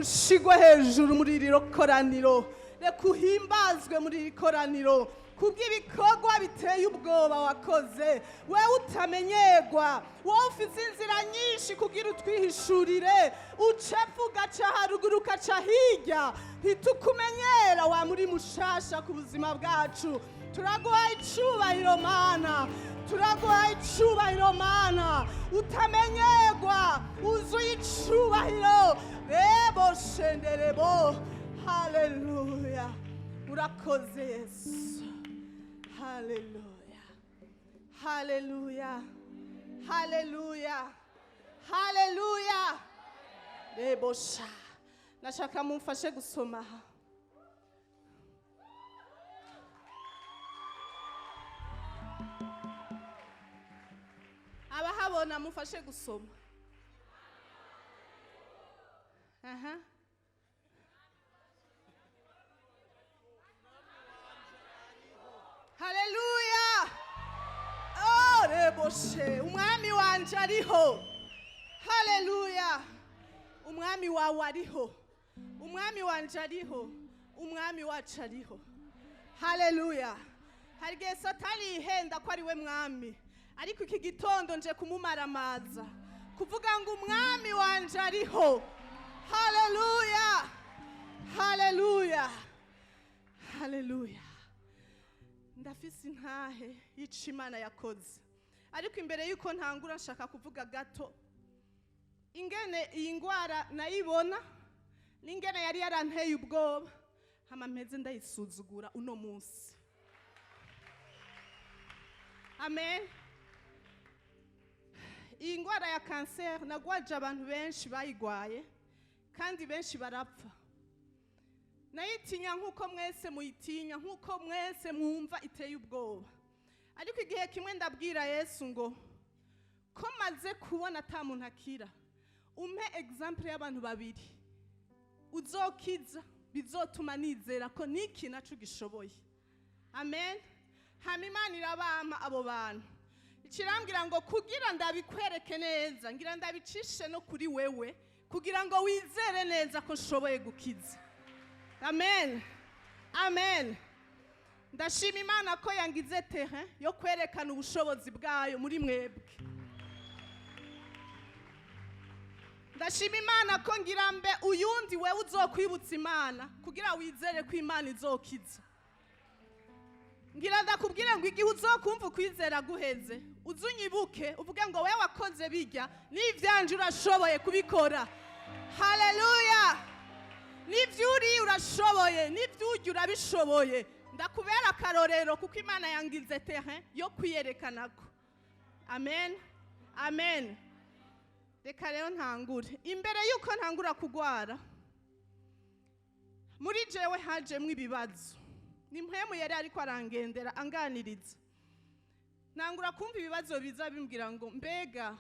ushigwe hejuru muri iri koraniro, reka uhimbazwe muri iri koraniro kubw'ibikorwa biteye ubwoba wakoze, wewe utamenyerwa, wowe ufite inzira nyinshi kugira utwihishurire, ucepfa ugaca haruguru ugaca hirya, ntitukumenyera wa muri mushasha ku buzima bwacu. Turaguha icubahiro Mana, turaguha icubahiro Mana, utamenyerwa, uzuye icubahiro, rebo shenderebo. Haleluya, urakoze Yesu. Haleluya, haleluya, haleluya, haleluya. Rebo sha, nashaka mumfashe gusoma. Abahabona mufashe gusoma. Aha. Haleluya. Oh, reboshe, umwami wanje ariho. Haleluya. Umwami wawe ariho. Umwami wanje ariho. Umwami wacu ariho. Haleluya. Hari igihe Satani yihenda ko ari we mwami, ariko iki gitondo nje kumumaramaza kuvuga ngo umwami wanje ariho. Haleluya, haleluya, haleluya. Ndafise intahe yica Imana yakoze, ariko imbere yuko ntangura nshaka kuvuga gato ingene iyi ngwara nayibona, n'ingene yari yaranteye ubwoba, hama mpeze ndayisuzugura uno munsi. Amen. Iyi ngwara ya kanseri nagwaje abantu benshi bayigwaye, kandi benshi barapfa. Nayitinya nkuko mwese muyitinya, nkuko mwese mwumva iteye ubwoba. Ariko igihe kimwe ndabwira Yesu ngo ko maze kubona ata muntu akira, umpe example y'abantu babiri uzokiza, bizotuma nizera ko niki nacu gishoboye. Amen. Hama Imana irabama abo bantu. Ikirambwira ngo kugira ndabikwereke neza, ngira ndabicishe no kuri wewe, kugira ngo wizere neza ko nshoboye gukiza. Amen. Amen. Ndashima Imana ko yangize terrain yo kwerekana ubushobozi bwayo muri mwebwe. Ndashima Imana ko ngira mbe uyundi wewe uzokwibutsa Imana kugira wizere ko Imana izokiza. Ngira ndakubwira ngo igihe uzokumva kwizera guheze, uzunyibuke uvuge ngo wewe wakoze bijya, n'ivyanje urashoboye kubikora. Haleluya. N'ivyuri urashoboye, n'ivyujya urabishoboye. Ndakubera akarorero kuko Imana yangize terrain yo kwiyerekanako. Amen. Amen. Reka rero ntangure. Imbere yuko ntangura kugwara, muri jewe hajemwe ibibazo. Ni mpemu yari ariko arangendera anganiriza. Nangura kumva ibibazo biza bimbwira ngo mbega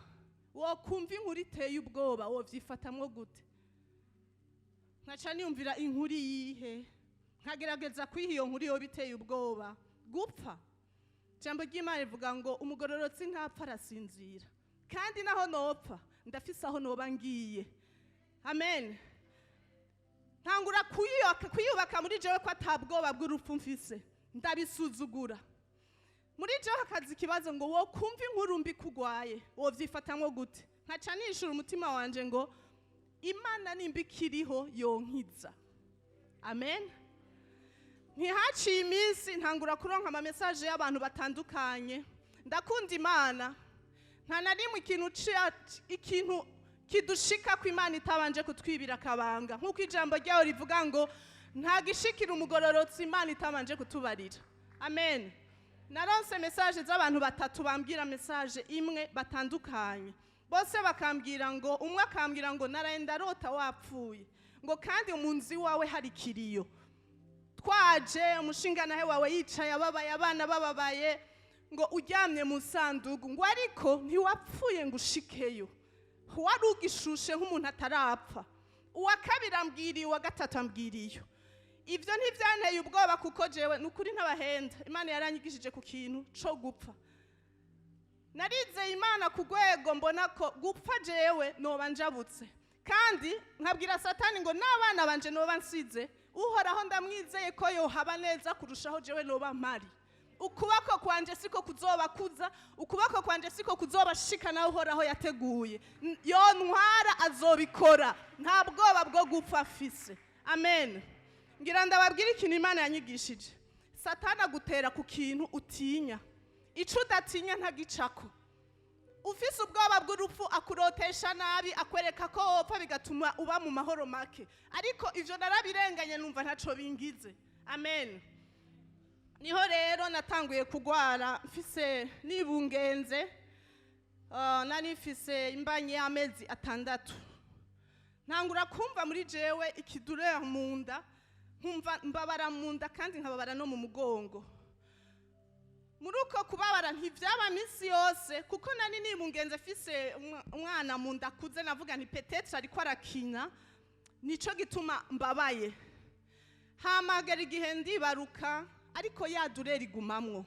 wo kumva inkuru iteye ubwoba wo vyifatamwo gute? Nkaca niyumvira inkuru yihe, nkagerageza kwiha iyo nkuru yo biteye ubwoba gupfa. Jambo ry'Imana rivuga ngo umugororotsi ntapfa arasinzira, kandi naho nopfa ndafise aho noba ngiye. Amen. Ntangura kuyubaka muri jewe ko atabwoba bw'urupfu mfise, ndabisuzugura. Muri jewe hakaza ikibazo ngo wo kumva inkuru mbi kugwaye wo vyifatamwo gute? Nkaca nishura umutima wanje ngo Imana nimbikiriho yonkiza. Amen. Ntihaciye iminsi ntangura kuronka ama message y'abantu batandukanye. Ndakunda Imana, nta na rimwe ikintu kidushika ku Imana itabanje kutwibira kabanga, nkuko ijambo ryayo rivuga ngo nta gishikira umugororotsi Imana itabanje kutubarira. Amen. Naronse message z'abantu batatu bambwira message imwe batandukanye. Bose bakambwira ngo, umwe akambwira ngo narenda rota wapfuye, ngo kandi umunzi wawe hari kiriyo. Twaje umushinganahe wawe yicaye ababaye, abana bababaye, ngo uryamye mu sandugu, ngo ariko ntiwapfuye ngo ushikeyo, wari ugishushe nk'umuntu atarapfa. Uwa kabiri ambwiriye, uwa gatatu ambwiriye. Ivyo ntivyanteye ubwoba kuko jewe nukuri ntabahenda, Imana yaranyigishije ku kintu co gupfa. Narizeye Imana ku rwego mbona ko gupfa jewe noba njabutse, kandi nkabwira satani ngo n'abana banje noba nsize uhoraho ndamwizeye ko yohaba neza kurushaho jewe noba mpari. Ukuboko kwanje siko kuzobakuza, ukuboko kwanje siko kuzobashikana uhoraho yateguye. Yontwara azobikora, nta bwoba bwo gupfa afise. Amen. Ngira ndababwira ikintu Imana yanyigishije. Satana gutera ku kintu utinya. Ico udatinya ntagicako. Ufise ubwoba bw'urupfu akurotesha nabi, akwereka ko wopfa bigatuma uba mu mahoro make. Ariko ivyo narabirenganye numva ntaco bingize. Amen. Niho rero natanguye kugwara mfise nibungenze, nari mfise imbanye y'amezi 6. Ntangura kumva muri jewe ikidurera mu nda, nkumva mbabara mu nda kandi nkababara no mu mugongo. Muri uko kubabara ntivyaba misi yose, kuko nani nibungenze mfise umwana mu nda akuze, navuga nti peut-être ariko arakina, nico gituma mbabaye. Hamagara igihe ndibaruka, ariko ya durere igumamwo.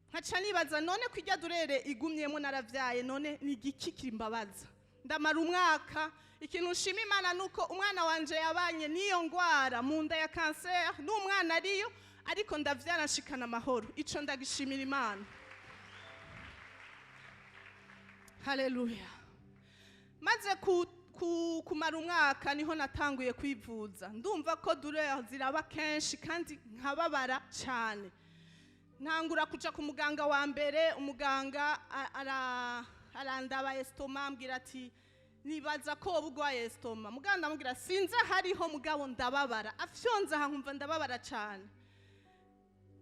Nkaca nibaza none ko irya durere igumyemo naravyaye, none ni igiki kirimbabaza. Ndamara umwaka, ikintu nshima Imana nuko umwana wanje yabanye niyo ngwara mu nda ya cancer, n'umwana ariyo, ariko ndavyara nshikana amahoro. Ico ndagishimira Imana. Haleluya. Maze kumara umwaka niho natanguye kwivuza. Ndumva ko douleur ziraba kenshi kandi nkababara cyane. Ntangura kuja ku muganga wa mbere, umuganga arandaba estoma, ambwira ati nibaza ko ubugwaye estoma. Muganga ndamubwira sinze hariho mugabo ndababara. Afyonza nkumva ndababara cyane.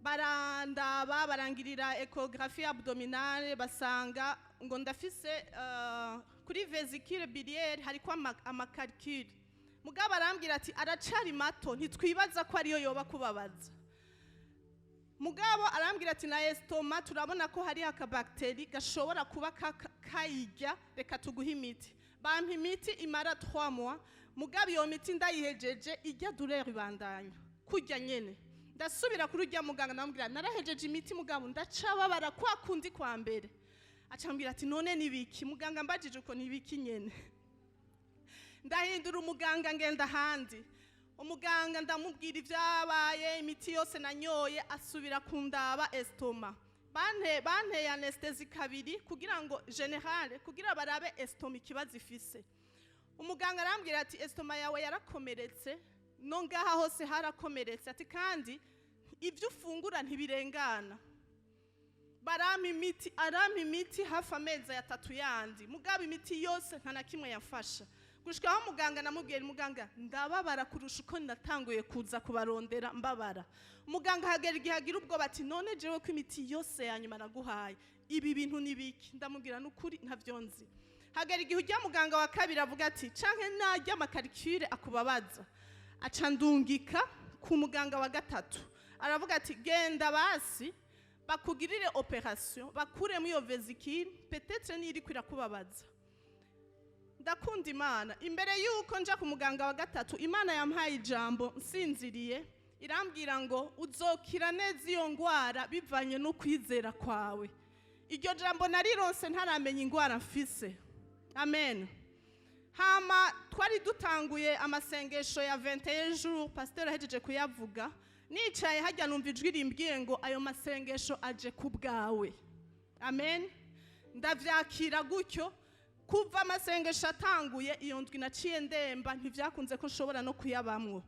Barandaba barangirira echographie abdominale, basanga ngo ndafise kuri vésicule biliaire hariko amakalcule. Mugabo arambwira ati aracari mato, ntitwibaza ko ariyo yoba kubabaza. Mugabo arambwira ati na estoma turabona ko hari akabakteri gashobora kuba kayijya, reka tuguha imiti. Bampa imiti imara 3 mois, mugabo iyo miti ndayihejeje ijya douleur ibandanya kujya nyene. Ndasubira kuri ujya muganga ndamubwira narahejeje imiti mugabo ndacababara kwa kundi kwa mbere. Acambwira ati none nibiki? Muganga mbajije uko nibiki nyene. Ndahindura umuganga ngenda handi. Umuganga ndamubwira ivyabaye, imiti yose nanyoye, asubira kundaba estoma. Banteye anesthesi 2 kugira ngo generale kugira barabe estoma ikibazo ifise. Umuganga arambwira ati estoma yawe yarakomeretse, no ngaha hose harakomeretse, ati kandi ivyo ufungura ntibirengana. Barama imiti hafi amezi 3 yandi, mugabo imiti yose nta na kimwe yafasha. Gushikaho muganga namubwiye muganga ndababara kurusha uko natanguye kuza kubarondera mbabara. Muganga hagera igihe agira ubwoba ati none jewe ko imiti yose yanyuma naguhaye ibi bintu nibiki? Ndamubwira n'ukuri ntavyo nzi. Hagera igihe ujya muganga wa kabiri avuga ati canke najya amakalcule akubabaza. Aca ndungika ku muganga wa 3. Aravuga ati genda basi bakugirire operation, bakuremo iyo vésicule, peut-être niri kwirakubabaza. Ndakunda Imana. Imbere yuko nja ku muganga wa 3, Imana yampaye ijambo nsinziriye, irambwira ngo uzokira neza iyo ngwara bivanye no kwizera kwawe. Iryo jambo narironse ntaramenya ingwara mfise. Amen. Hama twari dutanguye amasengesho ya 21 jours, pasteur ahejeje kuyavuga. Nicaye hajya numva ijwi rimbwiye ngo ayo masengesho aje kubwawe. Amen. Ndavyakira gutyo. Kuva amasengesho atanguye iyo ndwi naciye ndemba, ntivyakunze ko nshobora no kuyabamwo.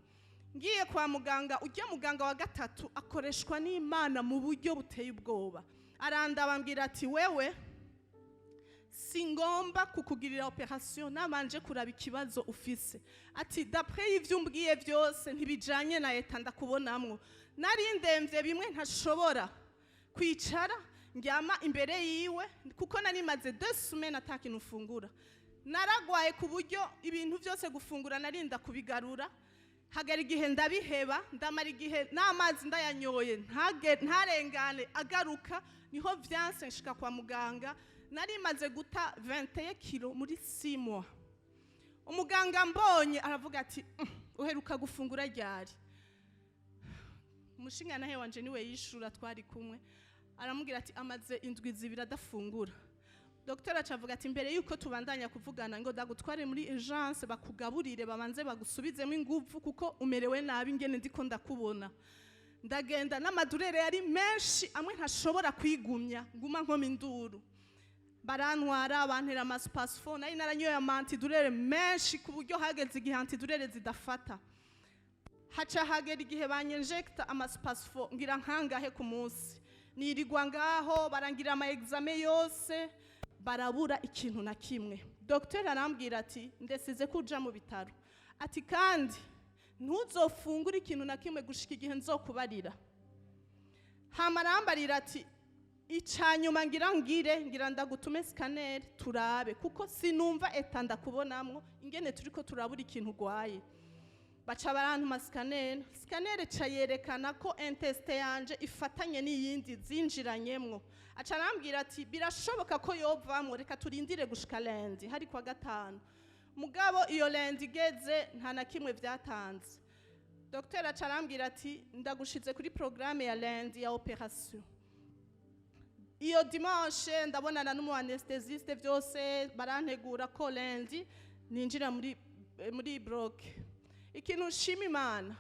Ngiye kwa muganga, ujya muganga wa 3 akoreshwa n'Imana mu buryo buteye ubwoba. Arandabambwira ati wewe singomba kukugirira operation nabanje kuraba ikibazo ufise. Ati d'après ivyo umbwiye byose ntibijanye na eta ndakubonamwo. Nari ndemvye bimwe ntashobora kwicara ngyama imbere yiwe kuko nari maze 2 semaines atakintu ufungura. Naragwaye ku buryo ibintu byose gufungura narinda kubigarura. Hagera igihe ndabiheba, ndamara igihe n'amazi ndayanyoye ntarengane agaruka, niho vyanse nshika kwa muganga. Nari maze guta 21 kilo muri 6 mois. Umuganga mbonye aravuga ati uheruka gufungura ryari? Umushinga nahe wanje niwe yishura twari kumwe. Aramubwira ati amaze indwi 2 adafungura. Dr acavuga ati mbere yuko tubandanya kuvugana ngo dagutware muri urgence bakugaburire babanze bagusubizemo ingufu kuko umerewe nabi ngene ndiko ndakubona. Ndagenda n'amadurere yari menshi amwe ntashobora kwigumya nguma nkoma induru. Barantwara bantera amasupasifo nari naranyoye amantidurere menshi ku buryo hageze igihe antidurere zidafata. Haca hagera igihe banyenjekta amasupasifo ngira nkangahe ku munsi. Nirigwa ngaho barangira ama examen yose barabura ikintu na kimwe. Dr arambwira ati ndesize kuja mu bitaro. Ati kandi ntuzofungura ikintu na kimwe gushika igihe nzokubarira. Hama arambarira ati icanyuma ngira ndagutume scanner turabe kuko sinumva etanda kubonamwo ingene turiko turabura ikintu gwaye. Baca barantuma scanner ca yerekana ko inteste yanje ifatanye n'iyindi zinjiranyemwo. Aca arambwira ati birashoboka ko yovamwo reka turindire gushika lundi hari kwa gatanu. Mugabo iyo lundi igeze nta na kimwe vyatanze. Dr aca arambwira ati ndagushize kuri programme ya lundi ya operation. Iyo dimanche ndabonana n'umu anesthésiste vyose barantegura ko lundi ninjira muri bloc. Ikintu nshima Imana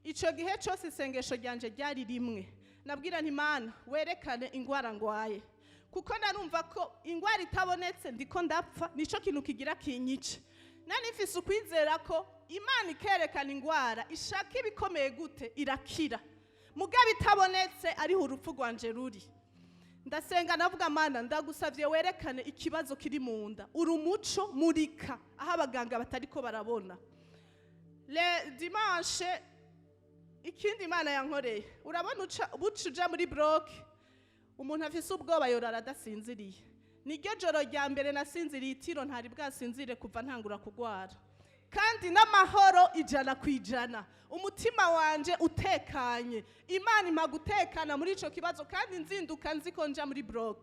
ico gihe cyose isengesho ryanje ryari rimwe. Nabwira nti Imana werekane ingwara ngwaye kuko narumva ko ingwara itabonetse ndiko ndapfa nico kintu kigira kinyice. Nani mfise ukwizera ko Imana ikerekana ingwara ishaka ibikomeye gute irakira. Mugabe itabonetse ari urupfu rwanje ruri. Ndasenga navuga Mana ndagusavye werekane ikibazo kiri mu nda. Urumuco murika aho abaganga batariko barabona. Le dimanche ikindi Imana yankoreye urabona bucuja muri bloc umuntu afise ubwoba yorara adasinziriye. Niryo joro rya mbere nasinziriye itiro ntari bwasinzire kuva ntangura kugwara. Kandi n'amahoro 100%. Umutima wanje utekanye. Imana ima gutekana muri ico kibazo kandi nzinduka nziko nja muri bloc.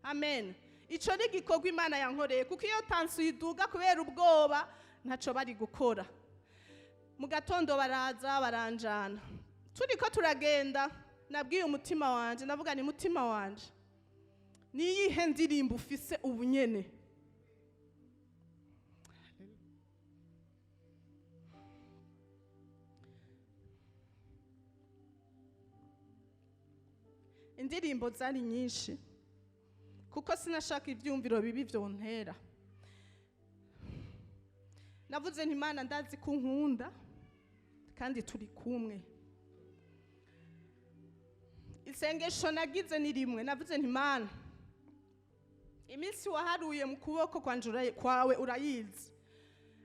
Amen. Ico ni gikorwa Imana yankoreye kuko iyo tansi iduga kubera ubwoba ntaco bari gukora. Mu gatondo baraza baranjana. Turiko turagenda nabwiye umutima wanje navuga ni mutima wanje. Niyihe ndirimbo ufise ubunyene. Indirimbo zari nyinshi kuko sinashaka ivyumviro bibi vyontera. Navuze nti Imana ndazi kunkunda kandi turi kumwe. Isengesho nagize ni rimwe navuze nti Imana iminsi waharuye mu kuboko kwawe urayizi.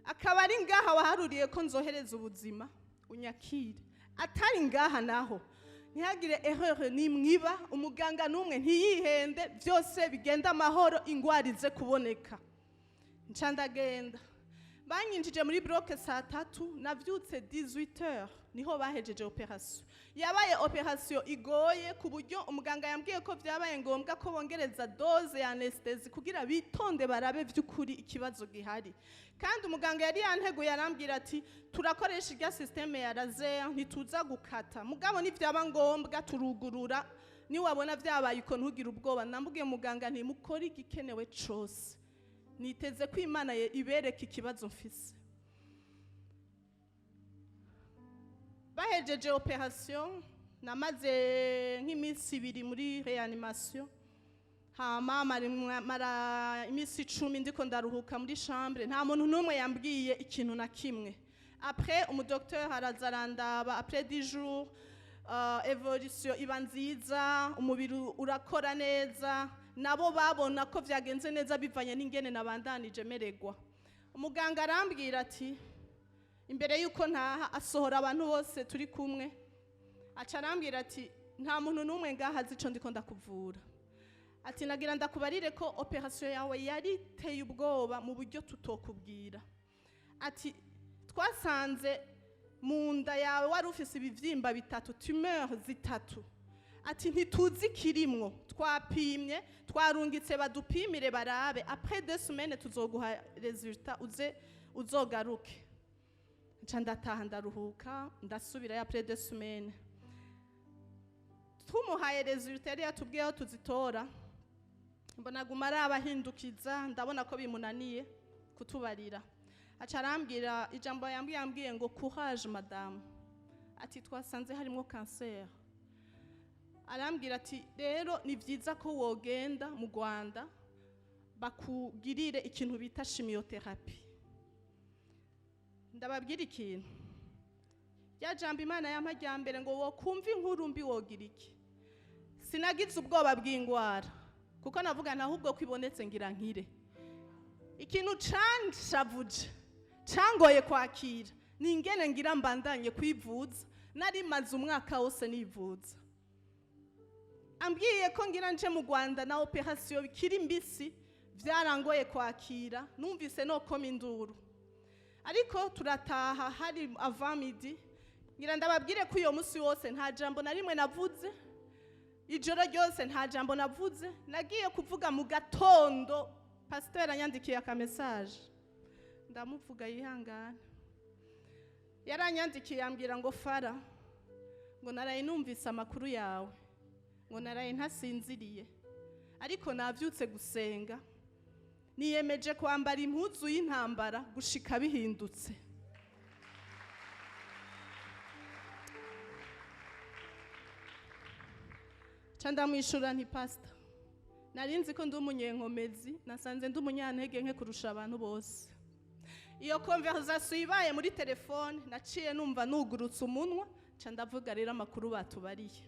Akaba ari ngaha waharuriye ko nzohereza ubuzima unyakire. Atari ngaha naho ntihagire erreur nimwiba umuganga numwe ntiyihende byose bigenda amahoro ingwara ize kuboneka. Nca ndagenda banyinjije muri bloc saa 3 navyutse 18h niho bahejeje operation. Yabaye operation igoye ku buryo umuganga yambwiye ko vyabaye ngombwa ko bongereza dose ya anesthesie kugira bitonde barabe vy'ukuri ikibazo gihari. Kandi umuganga yari yanteguye arambwira ati turakoresha irya systeme ya laser ntituza gukata. Mugabo ni vyaba ngombwa turugurura ni wabona vyabaye uko ntugira ubwoba. Nambugiye muganga nti mukora igikenewe cose. Niteze ko Imana ibereka ikibazo mfise. Bahejeje operation namaze nk'iminsi 2 muri reanimation. Hama mara imisi 10 ndiko ndaruhuka muri chambre nta muntu numwe yambwiye ikintu na kimwe. Après umudokteur arazarandaba après 10 jours evolution iba nziza umubiri urakora neza nabo babona ko vyagenze neza bivanye n'ingene nabandanije meregwa. Umuganga arambwira ati imbere yuko ntaha asohora abantu bose turi kumwe aca arambwira ati nta muntu numwe ngaha zico ndiko ndakuvura. Ati nagira ndakubarire ko operation yawe yari teye ubwoba mu buryo tutokubwira. Ati twasanze mu nda yawe wari ufise ibivyimba 3 tumeur 3. Ati ntituzi kirimwo twapimye twarungitse badupimire barabe après 2 semaines tuzoguha resultat uzogaruke. Nca ndataha ndaruhuka ndasubira après 2 semaines. Tumuhaye resultat yari yatubwiye aho tuzitora. mbona guma arabahindukiza, ndabona ko bimunaniye kutubarira. Aca arambwira ijambo yambwiye ngo courage madame, ati twasanze harimo cancer. Arambwira ati rero ni vyiza ko wogenda mu Rwanda bakugirire ikintu bita chimiothérapie. Ndababwira ikintu, ya jambo Imana y'amajyambere ngo wokumva inkuru mbi wogira iki. Sinagize ubwoba bw'ingwara kuko navuga ahubwo kwibonetse ngira nkire. Ikintu canshavuje cangoye kwakira ni ingene ngira mbandanye kwivuza, nari maze umwaka wose nivuza. Ambwiye ko ngira nje mu Rwanda na operation bikiri mbisi, vyarangoye kwakira, numvise no koma induru. Ariko turataha hari avant midi, ngira ndababwire ko iyo musi wose nta jambo na rimwe navuze, ijoro ryose nta jambo navuze. Nagiye kuvuga mu gatondo, pasteur anyandikiye aka message, ndamuvuga yihangana. Yaranyandikiye ambwira ngo Fara, ngo naraye numvise amakuru yawe, ngo naraye ntasinziriye, ariko navyutse gusenga, niyemeje kwambara impuzu y'intambara gushika bihindutse. Canda mwishura nti pastor, narinzi ko ndi umunyenkomezi, nasanze ndi umunyantege nke kurusha abantu bose. Iyo conversation ibaye muri telefone, naciye numva nugurutse umunwa, ca ndavuga rero amakuru batubariye.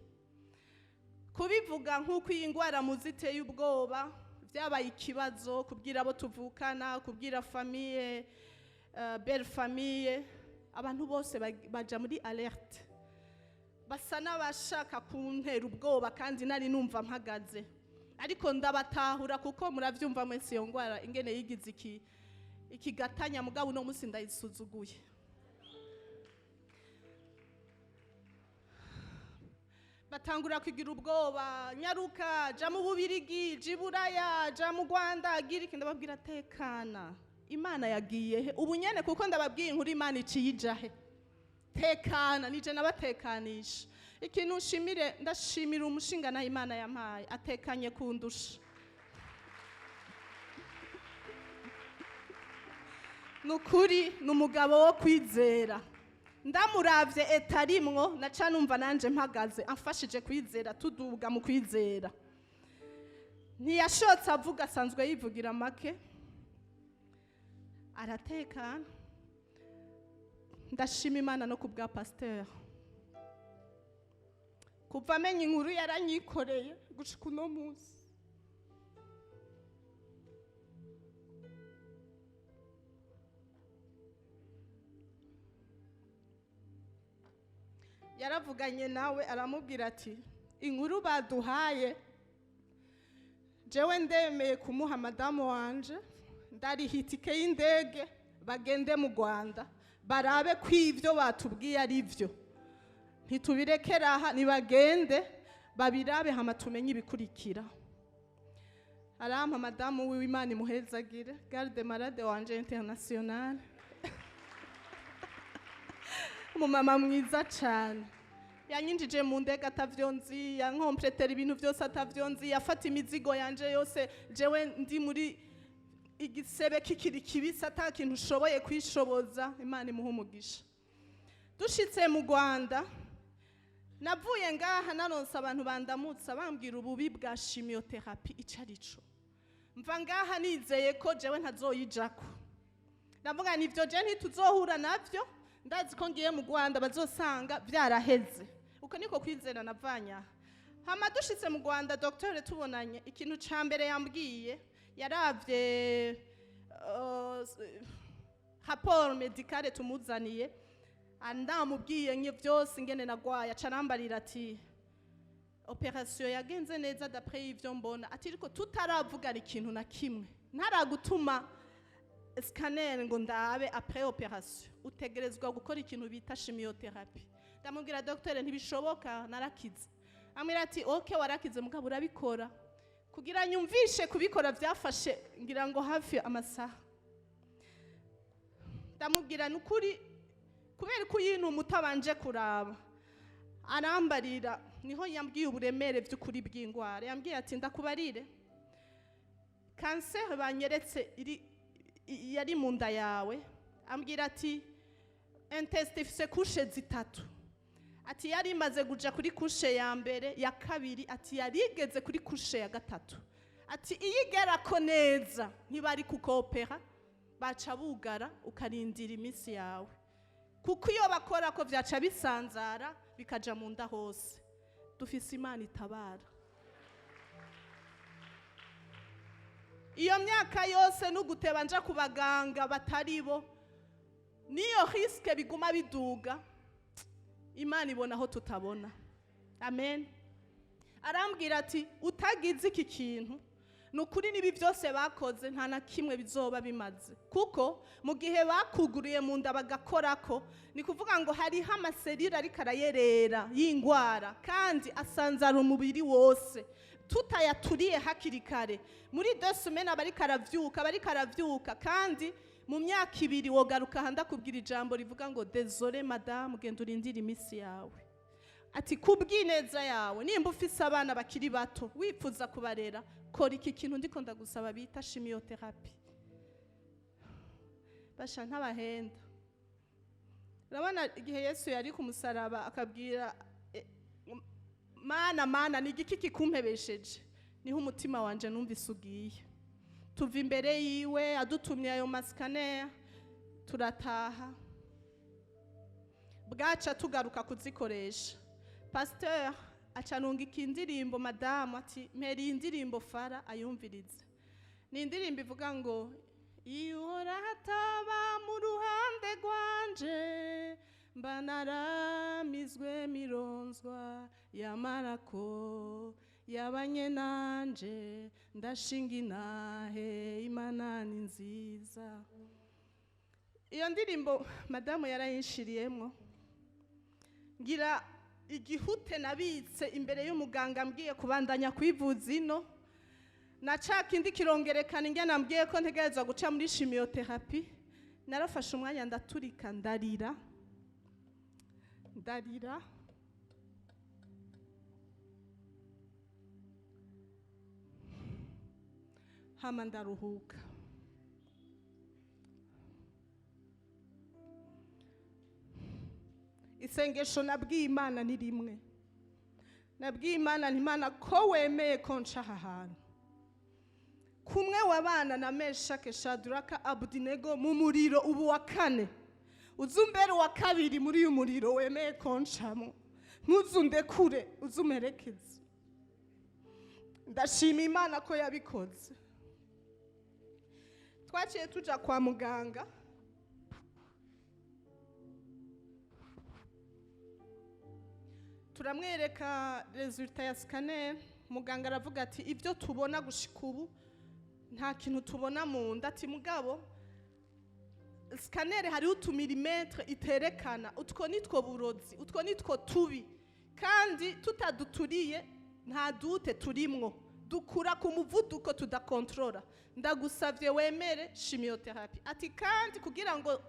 Kubivuga nk'uko iyi ngwara muziteye ubwoba, vyabaye ikibazo kubwira abo tuvukana, kubwira famille, belle famille, abantu bose baja muri alerte. Basa n'abashaka kuntera ubwoba kandi nari numva mpagaze. Ariko ndabatahura kuko muravyumva mwese iyo ngwara ingene yigize ikigatanya, mugabo no musi ndayisuzuguye. Batangura kugira ubwoba, nyaruka ja mu Bubirigi, Jiburaya, ja mu Rwanda, agira iki. Ndababwira tekana, Imana yagiye he ubu nyene, kuko ndababwiye inkuru Imana iciyija he. Tekana, nije nabatekanisha. Ikintu nshimire, ndashimira umushinga na Imana yampaye, atekanye kundusha. Nukuri numugabo wo kwizera. Ndamuravye etarimwo naca numva nanje mpagaze, amfashije kwizera, tuduga mu kwizera. Ntiyashotse avuga, asanzwe yivugira make, aratekana. Ndashima Imana no kubwa pasteur, kuva amenye inkuru yaranyikoreye gushika uno munsi. Yaravuganye nawe aramubwira ati inkuru baduhaye, jewe ndemeye kumuha madamu wanje, ndariha itike y'indege bagende mu Rwanda barabe ko ivyo batubwiye ari vyo. Ntitubirekera aha, nibagende babirabe hama tumenye ibikurikira. Arampa madamu w'Imana imuhezagire, garde malade wanje international. Umumama mwiza cyane, yanyinjije mu ndege atavyonzi, yankompletera ibintu byose atavyonzi, yafata imizigo yanje yose, jewe ndi muri igisebe kikiri kibisi atakintu ushoboye kwishoboza. Imana imuha umugisha. Dushitse mu Rwanda, navuye ngaha naronse abantu bandamutsa bambwira ububi bwa chimiothérapie icarico. Mva ngaha nizeye ko jewe ntazoyijako, ndavuga nivyo je ntituzohura navyo, ndazi ko ngiye mu Rwanda bazosanga vyaraheze. Uko niko kwizera navanya. Hama dushitse mu Rwanda, docteur tubonanye, ikintu ca mbere yambwiye, yaravye rapport médical tumuzaniye, andamubwiye nke byose ingene nagwaye, acarambarira ati operation yagenze neza d'après ivyo mbona, ati ariko tutaravugana ikintu na kimwe, ntaragutuma scanner ngo ndabe après operation, utegerezwa gukora ikintu bita chimiothérapie. Ndamubwira docteur ntibishoboka, narakize. Amwira ati okay warakize mugabo urabikora. Kugira nyumvishe kubikora vyafashe ngira ngo hafi amasaha. Ndamubwira nukuri kubera ko yintu mutabanje kuraba. Arambarira, niho yambwiye uburemere by'ukuri bw'ingwara. Yambwiye ati ndakubarire, kanseri banyeretse yari mu nda yawe, ambwira ati intestin ifise kushe zitatu, ati yari imaze kuja kuri kushe ya mbere, ya kabiri, ati yarigeze kuri kushe ya gatatu, ati iyigerako neza ntibari kukopera, baca bugara ukarindira iminsi yawe, kuko iyo bakora ko vyaca bisanzara bikaja mu nda hose. Dufise Imana itabara. Iyo myaka yose n'uguteba nja ku baganga batari bo, niyo riske biguma biduga, Imana ibona aho tutabona. Amen. Arambwira ati utagize iki kintu, nukuri nibi byose bakoze nta na kimwe bizoba bimaze, kuko mu gihe bakuguriye mu nda bagakorako, ni kuvuga ngo hariho amaserire ariko arayerera y'ingwara, kandi asanzara umubiri wose. Tutayaturiye hakiri kare, muri 2 semaines abariko aravyuka, kandi mu myaka 2 wogaruka handa kubwira ijambo rivuga ngo désolé madame, genda urindira iminsi yawe. Ati kubw'ineza yawe, nimba ufise abana bakiri bato wipfuza kubarera, kora iki kintu ndiko ndagusaba bita chimiothérapie. Basha ntabahenda. Urabona igihe Yesu yari ku musaraba akabwira Mana ni igiki kikumpebesheje, niho umutima wanje numvise ugiye. Tuva imbere yiwe adutumye ayo mascanner, turataha, bwaca tugaruka kuzikoresha. Pasteur acanunga ikindirimbo madame, ati mperi indirimbo Fara ayumvirize. Ni indirimbo ivuga ngo ihora hataba mu ruhande rwanje, mba naramizwe mironzwa yamarako yabanye nanje, ndashinga inahe Imana ni nziza. Iyo ndirimbo madame yarayinshiriyemwo, ngira igihute nabitse imbere y'umuganga ambwiye kubandanya kwivuza ino, nacaka indi kirongerekana ingene ambwiye ko ntegerezwa guca muri chimiothérapie. Narafashe umwanya ndaturika ndarira, hama ndaruhuka. Isengesho nabwiye Imana ni rimwe, nabwiye Imana nti Imana ko wemeye ko nca aha hantu, kumwe wabana na Meshake, Shadraka, Abedinego mu muriro ubu wa 4, uzumbere wa 2 muri uyu muriro wemeye ko ncamo, ntuzundekure uzumerekeze. Ndashima Imana ko yabikoze. Twaciye tuja kwa muganga, turamwereka resultat ya scanner. Muganga aravuga ati ibyo tubona gushika ubu nta kintu tubona mu nda, ati mugabo scanner hari utumilimetre iterekana, utwo nitwo burozi, utwo nitwo tubi, kandi tutaduturiye nta dute turimwo, dukura ku muvuduko tudakontrola. Ndagusavye wemere chimiothérapie. Ati kandi kugira ngo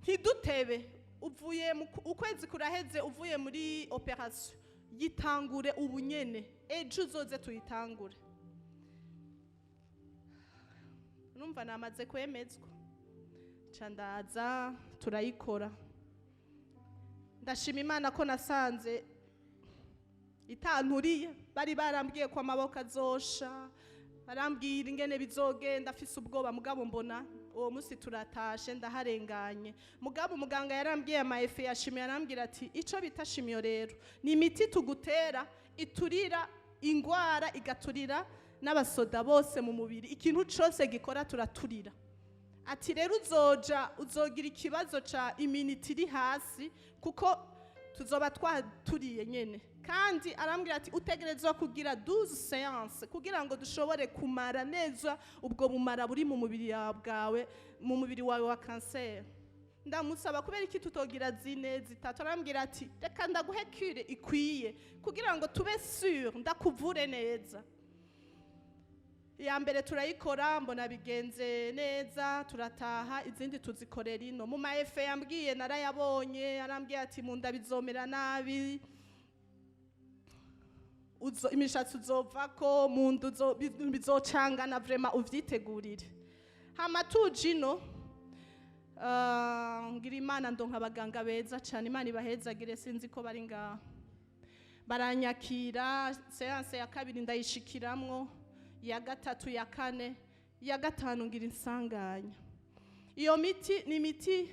ntidutebe, uvuye ukwezi kuraheze uvuye muri operation, yitangure ubunyene, ejo uzoze tuyitangure. Numva namaze kwemezwa, candaza turayikora. Ndashima Imana ko nasanze itanturiye, bari barambwiye ko amaboko azosha, barambwira ingene bizogenda, afise ubwoba, mugabo mbona uwo musi turatashe ndaharenganye. Mugabo umuganga yarambwiye amaefe ya chimio, yarambwira ati ico bita chimio rero ni imiti tugutera iturira ingwara, igaturira n'abasoda bose mu mubiri, ikintu cyose gikora turaturira. Ati rero uzogira ikibazo ca immunity iri hasi, kuko tuzoba twaturiye nyene. Kandi arambwira ati utegerezwa kugira 12 séances kugira ngo dushobore kumara neza ubwo bumara buri mu mubiri bwawe, mu mubiri wawe wa cancer. Ndamusaba kubera iki tutogira 4 3. Arambwira ati reka ndaguhe cure ikwiye kugira ngo tube sûr ndakuvure neza. Ya mbere turayikora, mbona bigenze neza, turataha, izindi tuzikorera ino. Mu maefe yambwiye narayabonye, arambwiye ati munda bizomera nabi, imishatsi uzovako mu nda bizocangana vrema uvyitegurire. Hama tuje ino ngira Imana ndonka abaganga beza cyane, Imana ibahezagire, sinzi ko bari ngaha. Baranyakira, seanse ya kabiri ndayishikiramwo, ya gatatu, ya kane, ya gatanu ngira insanganya. Iyo miti ni miti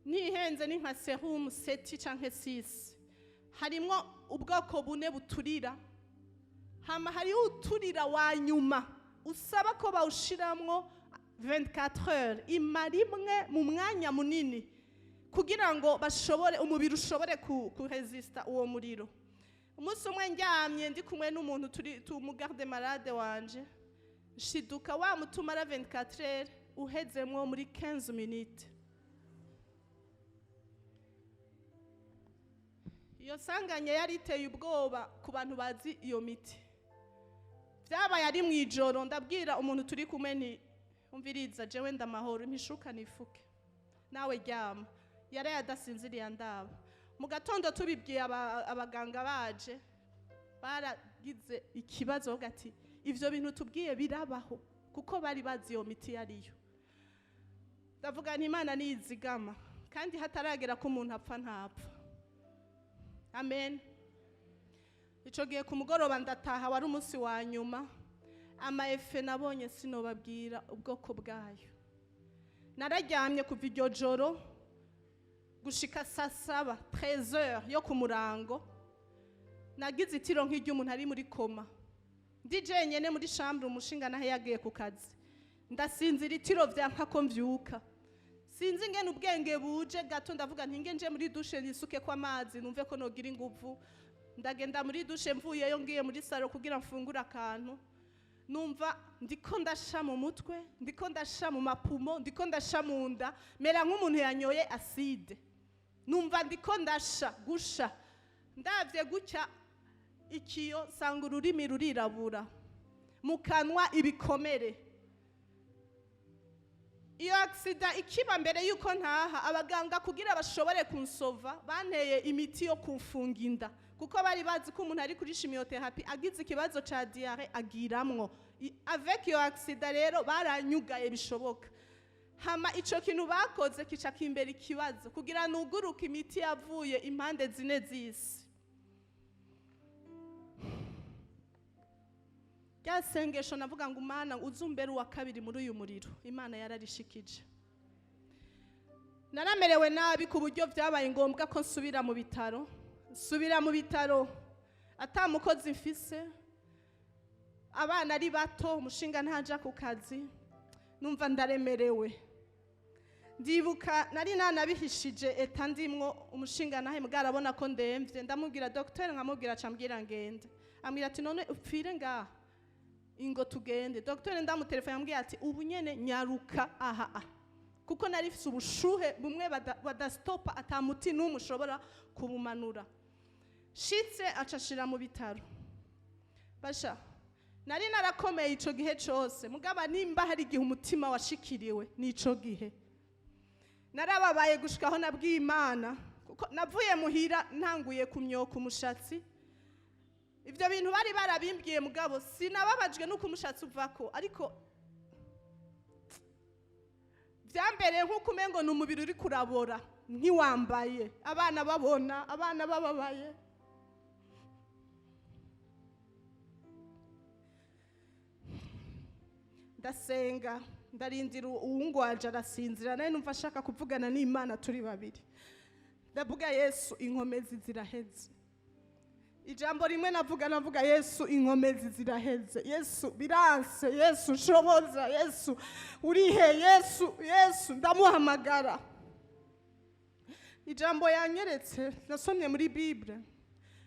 nihenze ni nka serum 7 canke 6. Harimwo ubwoko bune buturira, hama hari uturira wa nyuma usaba ko bawushiramwo 24 heures, imara imwe mu mwanya munini kugira ngo bashobore umubiri ushobore kuresista uwo muriro. Umunsi umwe njyamye ndi kumwe n'umuntu turi tumugarde malade wanje, shiduka wa mutumara 24 heures uhezemwo muri 15 minutes. Iyo sanganya yari iteye ubwoba ku bantu bazi iyo miti. Vyabaye ari mwijoro, ndabwira umuntu turi kumwe ni umviriza jewe ndamahoro impishuka nifuke nawe ryama. Yari yadasinziriye ndaba. Mu gatondo tubibwiye abaganga baje, baragize ikibazo gati ivyo bintu tubwiye birabaho, kuko bari bazi iyo miti yariyo. Ndavuga nti Imana nizigama kandi hataragera ko umuntu apfa ntapfa. Amen. Ico gihe ku mugoroba ndataha, wari umunsi wa nyuma. Ama efe nabonye sinobabwira ubwoko bwayo. Nararyamye kuva iryo joro gushika saa 7 13h yo ku murango. Nagize itiro nk'iry'umuntu ari muri koma. Ndi jenyene muri chambre, umushinga nahe yagiye ku kazi. Ndasinzira itiro vyanka ko mvyuka. Sinzi ngene ubwenge buje gato, ndavuga nti nge nje muri douche nisuke kwa amazi numve ko nogira inguvu. Ndagenda muri douche, mvuyeyo ngiye muri salo kugira mfungura akantu. Numva ndiko ndasha mu mutwe, ndiko ndasha mu mapumo, ndiko ndasha mu nda, mera nk'umuntu yanyoye acide. Numva ndiko ndasha gusha. Ndavye gutya ikiyo sanga ururimi rurirabura, mu kanwa ibikomere. Iyo aksida ikiba mbere yuko ntaha, abaganga kugira bashobore kunsova banteye imiti yo kumfunga inda, kuko bari bazi ko umuntu ari kuri chimiothérapie agize ikibazo ca diarrhée agiramwo. Avec iyo aksida rero baranyugaye bishoboka. Hama ico kintu bakoze kica kimbera ikibazo kugira nuguruka imiti yavuye impande zine z'isi. Sengesho navuga ngo Imana uzumbere wa kabiri muri uyu muriro, Imana yararishikije. Naramerewe nabi ku buryo vyabaye ngombwa ko nsubira mu bitaro. Nsubira mu bitaro atamukozi mfise, abana ari bato, umushinga ntaja ku kazi. Numva ndaremerewe. Ndibuka nari nanabihishije eta ndimwo, umushinga nahe mwarabona ko ndemvye. Ndamubwira docteur, nkamubwira acambwira ngende. Ambwira ati none upfire ngaha, ingo tugende. Docteur ndamutelefone yambwiye ati ubu nyene nyaruka aha kuko narifise ubushuhe bumwe badastopa atamuti n'umushobora kubumanura. Shitse acashira mu bitaro. Basha nari narakomeye ico gihe cyose, mugaba nimba hari igihe umutima washikiriwe nico gihe. Narababaye gushikaho nabwiye Imana, kuko navuye muhira ntanguye kumyoka umushatsi. Ivyo bintu bari barabimbwiye mugabo sinababajwe nuko umushatsi uvako, ariko vyambere nkuko umengo n'umubiri uri kurabora ntiwambaye, abana babona, abana bababaye. Ndasenga, ndarindira uwungwaje arasinzira, naye numva ashaka kuvugana n'Imana turi babiri. Ndavuga Yesu inkomezi ziraheze. Ijambo rimwe navuga Yesu inkomezi ziraheze, Yesu biranse, Yesu shoboza, Yesu urihe, Yesu ndamuhamagara. Ijambo yanyeretse nasomye muri Bible,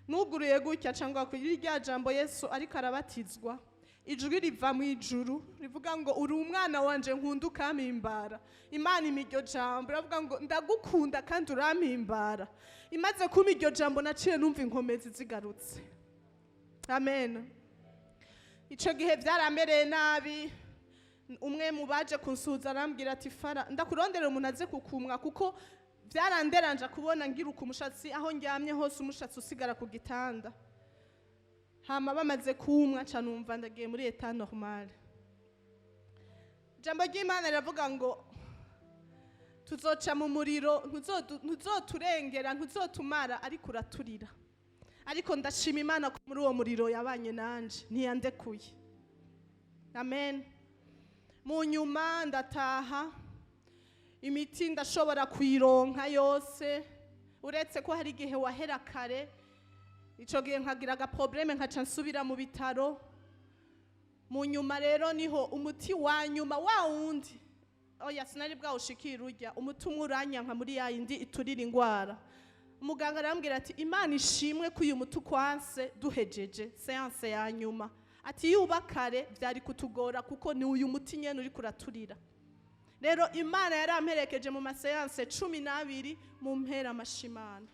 nuguruye gutya cyangwa kuri rya jambo Yesu ariko arabatizwa, ijwi riva mu ijuru rivuga ngo uri umwana wanje nkunda ukampimbara. Imana imiryo jambo ravuga ngo ndagukunda kandi urampimbara. Imaze kuma iryo jambo naciye numva inkomezi zigarutse. Amen. Ico gihe byaramereye nabi, umwe mu baje kunsuza arambwira ati Fara, ndakurondera umuntu aze kukumwa kuko byaranderanja kubona ngiruka umushatsi aho ndyamye hose umushatsi usigara ku gitanda. hama bamaze kumwa ca numva ndagiye muri etat normal. Jambo ry'Imana riravuga ngo tuzoca mu muriro, ntuzoturengera, ntuzotumara, ariko uraturira. Ariko ndashima Imana ko muri uwo muriro yabanye nanje, ntiyandekuye. Amen. Mu nyuma ndataha, imiti ndashobora kuyironka yose, uretse ko hari igihe wahera kare, ico gihe nkagira agaprobleme nkaca nsubira mu bitaro. Mu nyuma rero niho umuti wa nyuma wa wundi, oya sinari bwawushikira urya, umuti umwe uranyanka muri ya yindi iturira ingwara. Umuganga arambwira ati Imana ishimwe ko uyu muti ukwanse duhejeje seanse ya nyuma. Ati yuba kare byari kutugora kuko ni uyu muti nyene uri kuraturira. Rero Imana yaramperekeje mu maseanse 12 mu mpera amashimana.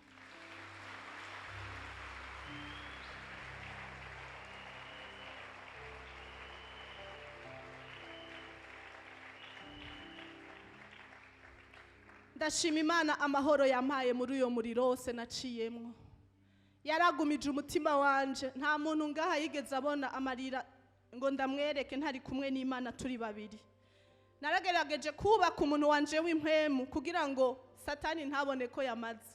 Ndashima Imana amahoro yampaye muri uyo muriro wose naciyemwo. Yaragumije umutima wanje, nta muntu ngaha yigeze abona amarira ngo ndamwereke ntari kumwe n'Imana turi babiri. Naragerageje kubaka umuntu wanje w'impwemu kugira ngo Satani ntabone ko yamaze.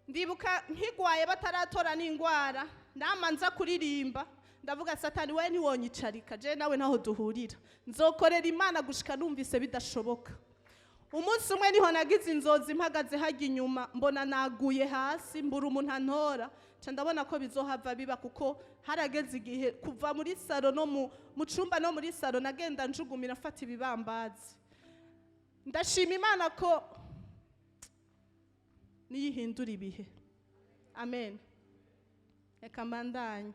Ndibuka nkigwaye bataratora n'ingwara, namanza kuririmba, ndavuga Satani we ntiwonyicarika, je nawe naho duhurira. Nzokorera Imana gushika numvise bidashoboka. Umunsi umwe niho nagize inzozi mpagaze hajya inyuma, mbona naguye hasi, mbura umuntu antora, ca ndabona ko bizohava biba kuko harageze igihe kuva muri saro no mu cumba no muri saro nagenda njugumira mfata ibibambazi. Ndashima Imana ko niyihindura ibihe. Amen. Eka mbandanye.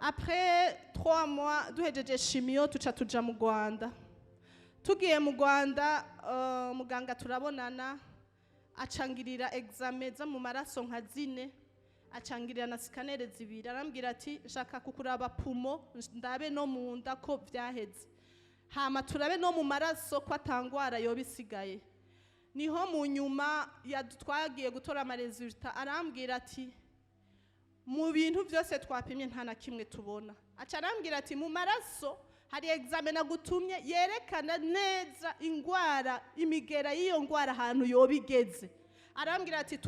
Après 3 mois duhejeje chimio tuca tuja mu Rwanda. Tugiye mu Rwanda, muganga turabonana, acangirira examen za mu maraso nka 4, acangirira na scanner 2, arambwira ati shaka kukuraba pumo ndabe no mu nda ko vyaheze, hama turabe no mu maraso ko atangwara yo bisigaye. Niho mu nyuma twagiye gutora ama resultat, arambwira ati mu bintu byose twapimye nta na kimwe tubona. Aca arambwira ati mu maraso hari examen nagutumye yerekana neza ingwara, imigera y'iyo ngwara ahantu yobigeze. Arambwira ati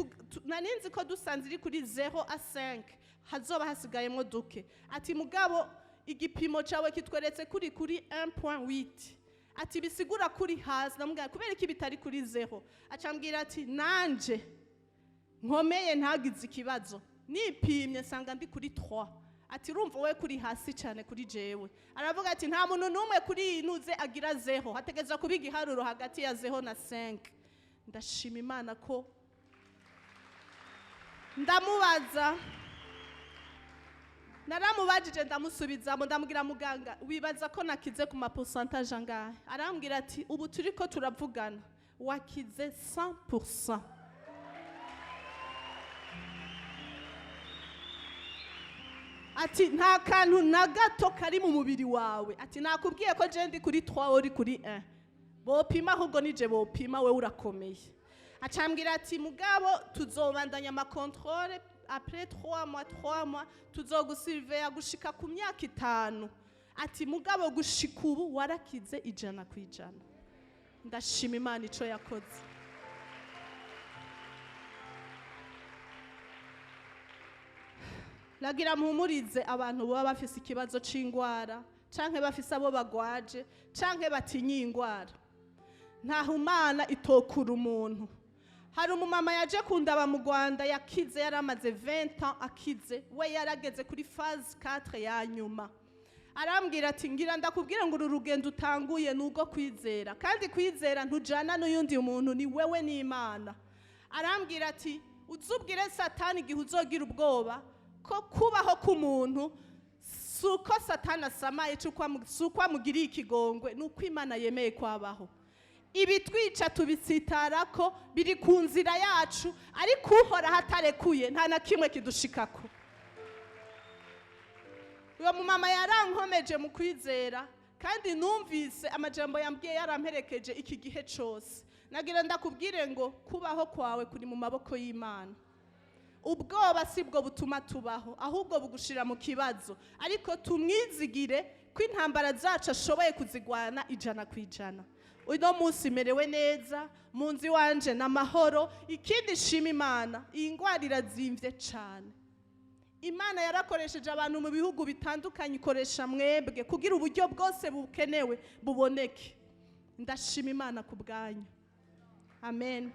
naninzi ko dusanze iri kuri 0 a 5 hazoba hasigayemo duke. Ati mugabo igipimo cawe kitweretse kuri 1.8. Ati bisigura kuri hasi. Namubwira kubera iki bitari kuri 0. Acambwira ati nanje nkomeye ntagize ikibazo, nipimye sanga ndi kuri 3. Ati rumva we kuri hasi cyane kuri jewe. Aravuga ati nta muntu numwe kuri inuze agira 0, hategeza kuba igiharuro hagati ya 0 na 5. Ndashima Imana ko ndamubaza, naramubajije ndamusubizamo, ndamubwira muganga wibaza ko nakize ku pourcentage angahe? Arambwira ati ubu turiko turavugana wakize 100%. Ati nta kantu na gato kari mu mubiri wawe. Ati nakubwiye ko je ndi kuri 3 uri kuri 1. Bopima ahubwo nije bopima we urakomeye. Acambwira ati mugabo tuzobandanya ama controle après 3 mois tuzogusurveiller gushika ku myaka 5. Ati mugabo gushika ubu warakize 100%. Ndashima Imana ico yakoze. Lagira mpumurize abantu baba bafise ikibazo c'ingwara, canke bafise abo bagwaje, canke batinye ingwara. Nta humana itokura umuntu. Hari umumama yaje kundaba mu Rwanda yakize, yaramaze 20 ans akize, we yarageze kuri phase 4 ya nyuma. Arambwira ati ngira ndakubwira ngo uru rugendo utanguye nugo kwizera, kandi kwizera ntujana n'uyundi umuntu, ni wewe n'Imana. Arambwira ati uzubwire Satani igihe uzogira ubwoba ko kubaho k'umuntu suko Satani asamaye suko amugiriye ikigongwe, nuko Imana yemeye kwabaho. Ibi twica tubisitarako biri ku nzira yacu, ariko uhora hatarekuye nta na kimwe kidushikako. Uwo mumama yarankomeje mu kwizera, kandi numvise amajambo yambwiye yaramperekeje iki gihe cyose. Nagira ndakubwire ngo kubaho kwawe kuri mu maboko y'Imana. ubwoba si bwo butuma tubaho, ahubwo bugushira mu kibazo, ariko tumwizigire ko intambara zacu ashoboye kuzigwana 100%. Uno munsi merewe neza, mu nzu iwanje n'amahoro. Ikindi shima Imana, iyi ngwara irazimvye cyane. Imana yarakoresheje abantu mu bihugu bitandukanye, ikoresha mwebwe kugira uburyo bwose bukenewe buboneke. Ndashima Imana ku bwanyu. Amen.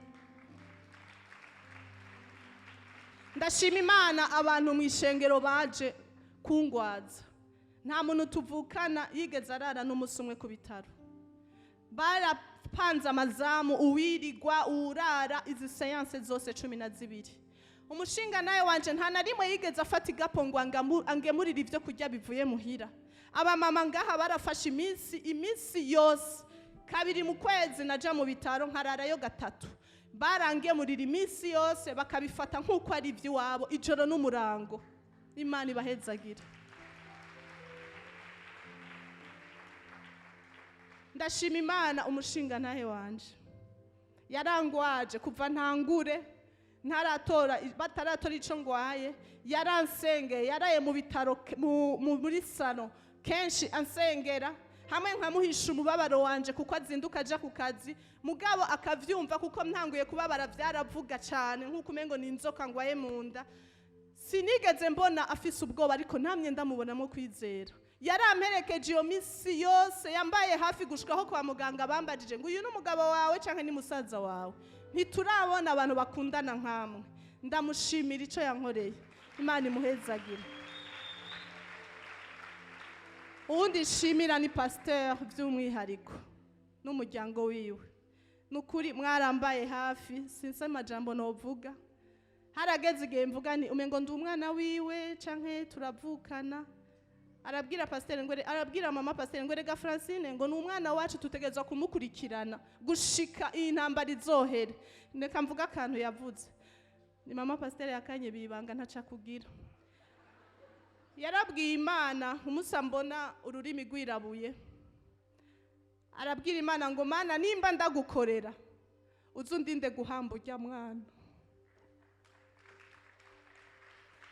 Ndashima Imana abantu mu ishengero baje kungwaza. Nta muntu tuvukana yigeze arara n'umunsi umwe ku bitaro. Barapanze amazamu, uwirigwa, urara, izi seanse zose 12. Umushinga nawe wanje nta na rimwe yigeze afata igapo ngo angemurire ibyo kurya bivuye muhira. Abamama ngaha barafashe iminsi yose, 2 mu kwezi naja mu bitaro nkararayo 3. Barangemurira iminsi yose bakabifata nk'uko ari iby'iwabo, ijoro n'umurango. Imana ibahezagira. Ndashima Imana umushinga nawe wanje yarangwaje kuva ntangure, bataratora ico ngwaye, yaransengeye, yaraye mu bitaro muri sano kenshi ansengera, hamwe nkamuhisha umubabaro wanje kuko azinduka aja ku kazi, mugabo akavyumva kuko ntanguye kubabara byaravuga cyane nk'uko umengo ni inzoka ngwaye mu nda. Sinigeze mbona afise ubwoba, ariko namye ndamubonamo kwizera. Yaramperekeje iyo misi yose, yambaye hafi gushikaho kwa muganga bambajije ngo uyu n'umugabo wawe canke ni musaza wawe. Ntiturabona abantu bakundana nkamwe. Ndamushimira ico yankoreye. Imana imuhezagire. Uwundi shimira ni pasteur by'umwihariko n'umuryango wiwe. Nukuri mwarambaye hafi, sinse amajambo novuga. Harageze igihe mvuga ni umengo ndi umwana wiwe canke turavukana. Arabwira pasteur ngo arabwira mama pasteur ngo rega Francine ngo n'umwana wacu tutegezwa kumukurikirana gushika iyi ntambara izohere. Ndeka mvuga akantu yavuze. Ni mama pasteur yakanye bibanga ntaca kugira. Yarabwiye Imana umusa mbona ururimi rwirabuye. Arabwira Imana ngo Mana nimba ndagukorera uzundinde guhamba ujya mwana.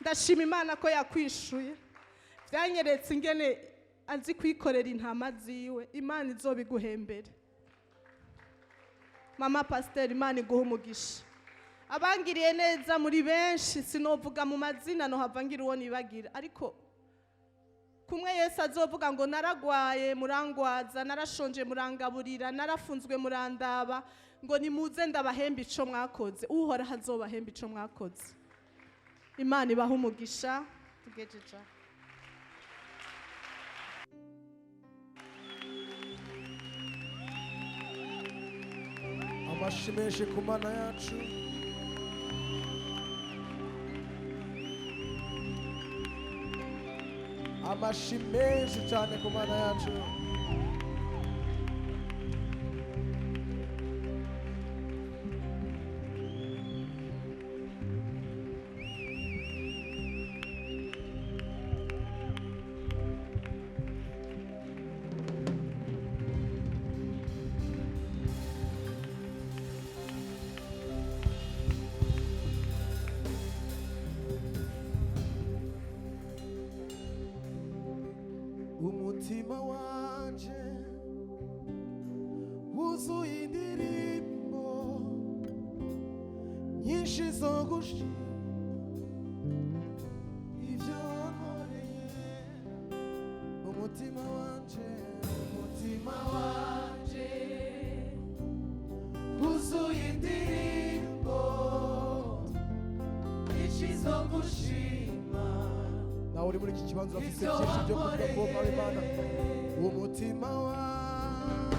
Ndashima Imana ko yakwishuye. Byanyeretse ingene azi kwikorera intama ziwe. Imana izobiguhembere. Mama pasteur Imana iguha umugisha. Abangiriye neza muri benshi sinovuga mu mazina no havangira uwo nibagira, ariko kumwe Yesu azovuga ngo naragwaye murangwaza, narashonje murangaburira, narafunzwe murandaba, ngo nimuze ndabahemba ico mwakoze. Uhora hazobahemba ico mwakoze. Imana ibaha umugisha. Tugejeje amashimeshe ku Mana yacu. Amashimeshe cyane ku Mana yacu. Umutima wanje wuzuye indirimbo nyinshi zo gushima ibyo wankoreye. Umutima wanje wuzuye indirimbo nyinshi zo gushima. Nawe uri muri iki kibanza afite byinshi byo kuvuga ko Imana. Umutima wanje